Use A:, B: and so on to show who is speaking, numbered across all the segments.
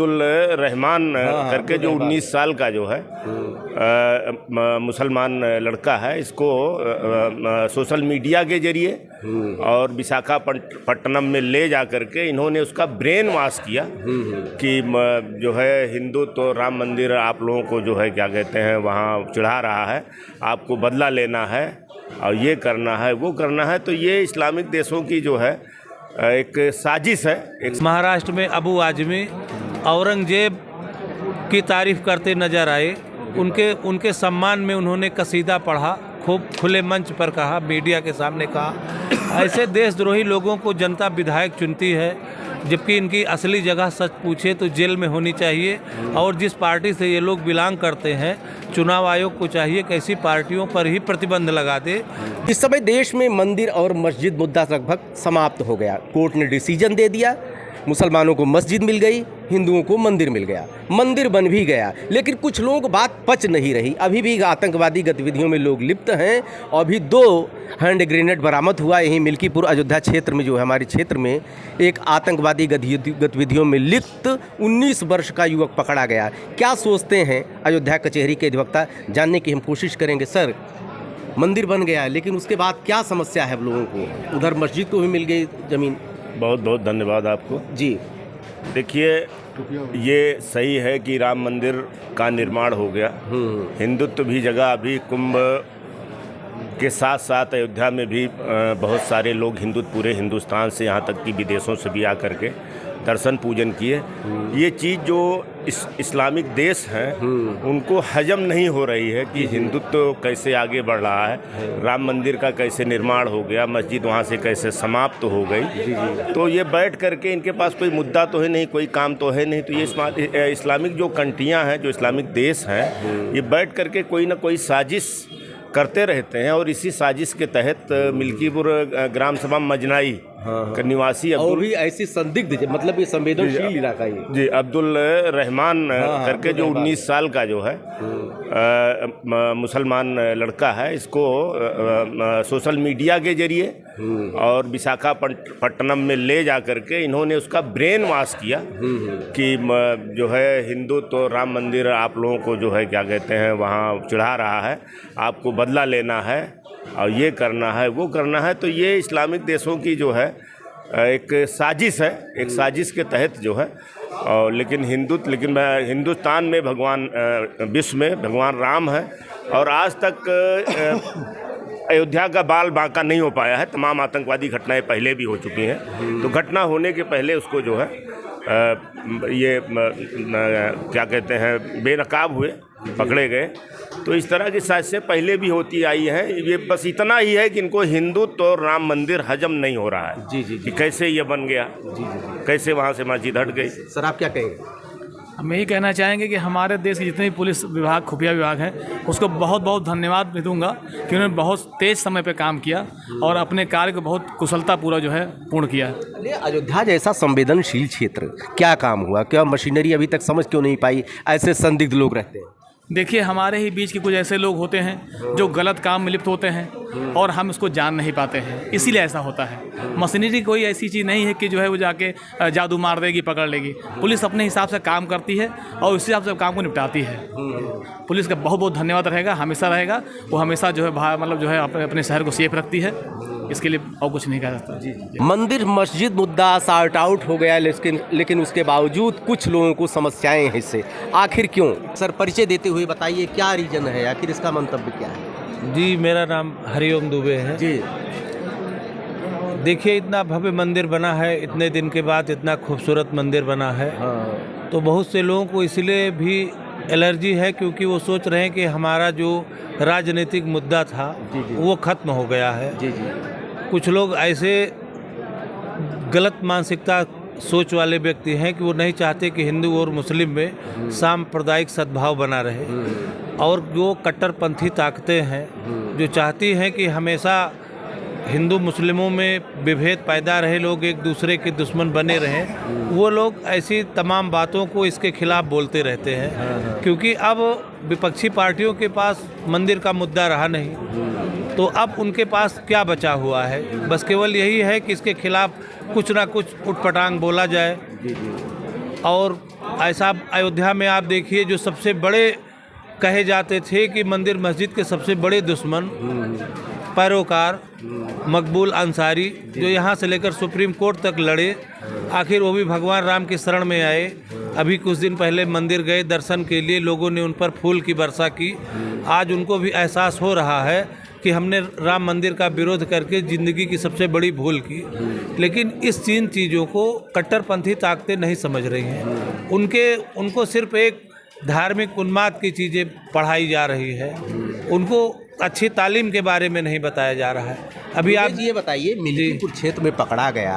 A: अब्दुल रहमान करके जो 19 साल का जो है मुसलमान लड़का है, इसको सोशल मीडिया के जरिए और विशाखापट्टनम में ले जा करके इन्होंने उसका ब्रेन वॉश किया कि जो है हिंदू तो राम मंदिर आप लोगों को जो है क्या कहते हैं वहाँ चढ़ा रहा है, आपको बदला लेना है और ये करना है वो करना है। तो ये इस्लामिक देशों की जो है एक साजिश है।
B: महाराष्ट्र में अबू आजमी औरंगजेब की तारीफ करते नजर आए। उनके सम्मान में उन्होंने कसीदा पढ़ा, खूब खुले मंच पर कहा, मीडिया के सामने कहा। ऐसे देशद्रोही लोगों को जनता विधायक चुनती है, जबकि इनकी असली जगह सच पूछे तो जेल में होनी चाहिए। और जिस पार्टी से ये लोग बिलोंग करते हैं, चुनाव आयोग को चाहिए कि ऐसी पार्टियों पर ही प्रतिबंध लगा दे।
C: इस समय देश में मंदिर और मस्जिद मुद्दा लगभग समाप्त हो गया। कोर्ट ने डिसीजन दे दिया, मुसलमानों को मस्जिद मिल गई, हिंदुओं को मंदिर मिल गया, मंदिर बन भी गया। लेकिन कुछ लोगों को बात पच नहीं रही। अभी भी आतंकवादी गतिविधियों में लोग लिप्त हैं। अभी 2 हैंड ग्रेनेड बरामद हुआ यहीं मिल्कीपुर अयोध्या क्षेत्र में, जो है हमारे क्षेत्र में एक आतंकवादी गतिविधियों में लिप्त 19 वर्ष का युवक पकड़ा गया। क्या सोचते हैं अयोध्या कचहरी के अधिवक्ता, जानने की हम कोशिश करेंगे। सर, मंदिर बन गया लेकिन उसके बाद क्या समस्या है लोगों को? उधर मस्जिद को भी मिल गई ज़मीन।
A: बहुत बहुत धन्यवाद आपको
C: जी।
A: देखिए, ये सही है कि राम मंदिर का निर्माण हो गया। हिंदुत्व भी जगह अभी कुंभ के साथ साथ अयोध्या में भी बहुत सारे लोग पूरे हिंदुस्तान से, यहाँ तक कि विदेशों से भी आकर के दर्शन पूजन किए। ये चीज़ जो इस्लामिक देश हैं उनको हजम नहीं हो रही है कि हिंदुत्व कैसे आगे बढ़ रहा है, राम मंदिर का कैसे निर्माण हो गया, मस्जिद वहाँ से कैसे समाप्त हो गई। तो ये बैठ करके इनके पास कोई मुद्दा तो है नहीं, कोई काम तो है नहीं। तो ये इस्लामिक जो कंट्रियाँ हैं, जो इस्लामिक देश हैं, ये बैठ करके कोई ना कोई साजिश करते रहते हैं। और इसी साजिश के तहत मिल्कीपुर ग्राम सभा मजनाई का निवासी
C: और भी ऐसी संदिग्ध, मतलब ये संवेदनशील इलाका है
A: जी, अब्दुल रहमान करके जो 19 साल का जो है मुसलमान लड़का है, इसको सोशल मीडिया के जरिए और विशाखापट्टनम में ले जा करके इन्होंने उसका ब्रेन वॉश किया कि जो है हिंदू तो राम मंदिर आप लोगों को जो है क्या कहते हैं वहाँ चढ़ा रहा है, आपको बदला लेना है और ये करना है वो करना है। तो ये इस्लामिक देशों की जो है एक साजिश है, एक साजिश के तहत जो है। और लेकिन हिंदुस्तान में भगवान, विश्व में भगवान राम है और आज तक अयोध्या का बाल बांका नहीं हो पाया है। तमाम आतंकवादी घटनाएं पहले भी हो चुकी हैं। तो घटना होने के पहले उसको जो है ये क्या कहते हैं बेनकाब हुए, पकड़े गए। तो इस तरह की साजिशें पहले भी होती आई हैं। ये बस इतना ही है कि इनको हिंदुत्व और राम मंदिर हजम नहीं हो रहा है।
C: जी जी,
A: कि कैसे ये बन गया, कैसे वहाँ से मस्जिद हट गई।
C: सर, आप क्या कहेंगे?
D: हम यही कहना चाहेंगे कि हमारे देश के जितने भी पुलिस विभाग, खुफिया विभाग हैं, उसको बहुत बहुत धन्यवाद भी दूंगा कि उन्होंने बहुत तेज़ समय पे काम किया और अपने कार्य को बहुत कुशलता पूरा जो है पूर्ण किया।
C: अयोध्या जैसा संवेदनशील क्षेत्र, क्या काम हुआ? क्या मशीनरी अभी तक समझ क्यों नहीं पाई? ऐसे संदिग्ध लोग रहते हैं।
D: देखिए, हमारे ही बीच के कुछ ऐसे लोग होते हैं जो गलत काम में लिप्त होते हैं और हम इसको जान नहीं पाते हैं, इसीलिए ऐसा होता है। मशीनरी कोई ऐसी चीज़ नहीं है कि जो है वो जाके जादू मार देगी, पकड़ लेगी। पुलिस अपने हिसाब से काम करती है और उसी हिसाब से काम को निपटाती है। पुलिस का बहुत बहुत धन्यवाद रहेगा, हमेशा रहेगा। वो हमेशा जो है मतलब जो है अपने शहर को सेफ रखती है। इसके लिए और कुछ नहीं कह सकता।
C: मंदिर मस्जिद मुद्दा सॉर्ट आउट हो गया, लेकिन उसके बावजूद कुछ लोगों को समस्याएं हैं इससे। आखिर क्यों? सर, परिचय देते हुए बताइए, क्या रीजन है, आखिर इसका मंतव्य क्या है?
B: जी, मेरा नाम हरिओम दुबे है
C: जी।
B: देखिए, इतना भव्य मंदिर बना है, इतने दिन के बाद इतना खूबसूरत मंदिर बना है। तो बहुत से लोगों को इसलिए भी एलर्जी है क्योंकि वो सोच रहे हैं कि हमारा जो राजनीतिक मुद्दा था वो खत्म हो गया है।
C: जी जी।
B: कुछ लोग ऐसे गलत मानसिकता सोच वाले व्यक्ति हैं कि वो नहीं चाहते कि हिंदू और मुस्लिम में सांप्रदायिक सद्भाव बना रहे। और जो कट्टरपंथी ताकतें हैं जो चाहती हैं कि हमेशा हिंदू मुस्लिमों में विभेद पैदा रहे, लोग एक दूसरे के दुश्मन बने रहें, वो लोग ऐसी तमाम बातों को इसके खिलाफ बोलते रहते हैं। क्योंकि अब विपक्षी पार्टियों के पास मंदिर का मुद्दा रहा नहीं, तो अब उनके पास क्या बचा हुआ है? बस केवल यही है कि इसके खिलाफ कुछ ना कुछ उटपटांग बोला जाए और ऐसा अयोध्या में आप देखिए, जो सबसे बड़े कहे जाते थे कि मंदिर मस्जिद के सबसे बड़े दुश्मन पैरोकार मकबूल अंसारी, जो यहाँ से लेकर सुप्रीम कोर्ट तक लड़े, आखिर वो भी भगवान राम की शरण में आए। अभी कुछ दिन पहले मंदिर गए दर्शन के लिए, लोगों ने उन पर फूल की वर्षा की। आज उनको भी एहसास हो रहा है कि हमने राम मंदिर का विरोध करके ज़िंदगी की सबसे बड़ी भूल की। लेकिन इस तीन चीज़ों को कट्टरपंथी ताकतें नहीं समझ रही हैं। उनको सिर्फ एक धार्मिक उन्माद की चीज़ें पढ़ाई जा रही है, उनको अच्छी तालीम के बारे में नहीं बताया जा रहा है। अभी आप
C: ये बताइए, मिल्कीपुर क्षेत्र में पकड़ा गया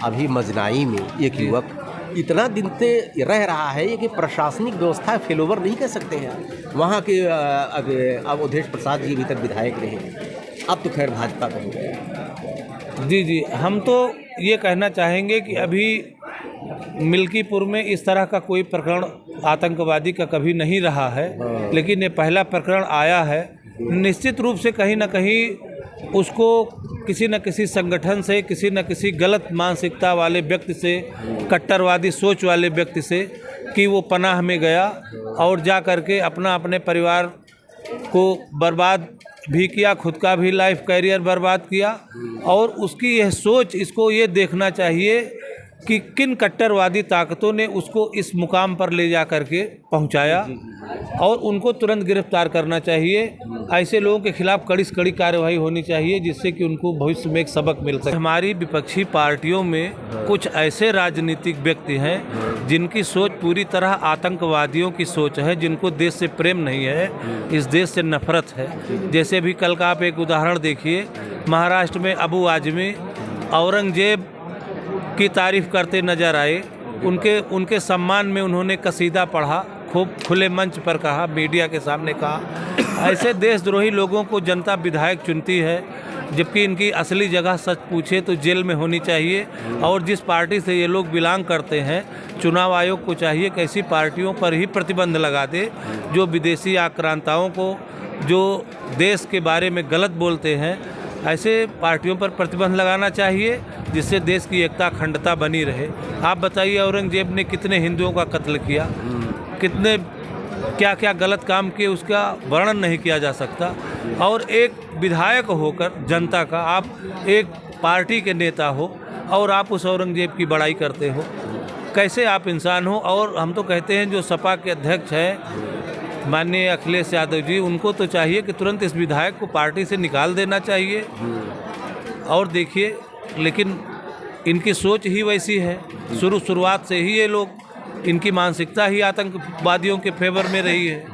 C: अभी मजनाई में एक युवक, इतना दिन से रह रहा है ये कि प्रशासनिक व्यवस्था फेलोवर नहीं कह सकते हैं। वहाँ के अवधेश प्रसाद जी अभी तक विधायक रहे, अब तो खैर भाजपा का हो गया।
B: जी, हम तो ये कहना चाहेंगे कि अभी मिल्कीपुर में इस तरह का कोई प्रकरण आतंकवादी का कभी नहीं रहा है, लेकिन ये पहला प्रकरण आया है। निश्चित रूप से कहीं ना कहीं उसको किसी न किसी संगठन से, किसी न किसी गलत मानसिकता वाले व्यक्ति से, कट्टरवादी सोच वाले व्यक्ति से कि वो पनाह में गया और जा करके अपने परिवार को बर्बाद भी किया, खुद का भी लाइफ कैरियर बर्बाद किया। और उसकी यह सोच, इसको ये देखना चाहिए कि किन कट्टरवादी ताकतों ने उसको इस मुकाम पर ले जा करके पहुंचाया, और उनको तुरंत गिरफ्तार करना चाहिए। ऐसे लोगों के खिलाफ कड़ी से कड़ी कार्रवाई होनी चाहिए, जिससे कि उनको भविष्य में एक सबक मिल सके। हमारी विपक्षी पार्टियों में कुछ ऐसे राजनीतिक व्यक्ति हैं जिनकी सोच पूरी तरह आतंकवादियों की सोच है, जिनको देश से प्रेम नहीं है, इस देश से नफरत है। जैसे भी कल का आप एक उदाहरण देखिए, महाराष्ट्र में अबू आजमी औरंगजेब की तारीफ करते नजर आए। उनके सम्मान में उन्होंने कसीदा पढ़ा, खूब खुले मंच पर कहा, मीडिया के सामने कहा। ऐसे देशद्रोही लोगों को जनता विधायक चुनती है, जबकि इनकी असली जगह सच पूछे तो जेल में होनी चाहिए। और जिस पार्टी से ये लोग बिलोंग करते हैं, चुनाव आयोग को चाहिए कि ऐसी पार्टियों पर ही प्रतिबंध लगा दे जो विदेशी आक्रांताओं को, जो देश के बारे में गलत बोलते हैं, ऐसे पार्टियों पर प्रतिबंध लगाना चाहिए, जिससे देश की एकता अखंडता बनी रहे। आप बताइए, औरंगजेब ने कितने हिंदुओं का कत्ल किया, कितने क्या क्या गलत काम किए, उसका वर्णन नहीं किया जा सकता। और एक विधायक होकर जनता का, आप एक पार्टी के नेता हो और आप उस औरंगजेब की बड़ाई करते हो, कैसे आप इंसान हो। और हम तो कहते हैं जो सपा के अध्यक्ष हैं माननीय अखिलेश यादव जी, उनको तो चाहिए कि तुरंत इस विधायक को पार्टी से निकाल देना चाहिए। और देखिए, लेकिन इनकी सोच ही वैसी है, शुरुआत से ही ये लोग, इनकी मानसिकता ही आतंकवादियों के फेवर में रही है।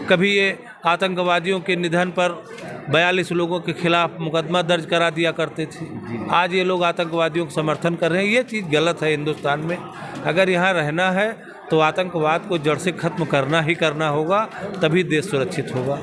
B: कभी ये आतंकवादियों के निधन पर 42 लोगों के खिलाफ मुकदमा दर्ज करा दिया करते थे, आज ये लोग आतंकवादियों का समर्थन कर रहे हैं। ये चीज़ गलत है। हिंदुस्तान में अगर यहाँ रहना है तो आतंकवाद को जड़ से खत्म करना ही करना होगा, तभी देश सुरक्षित होगा।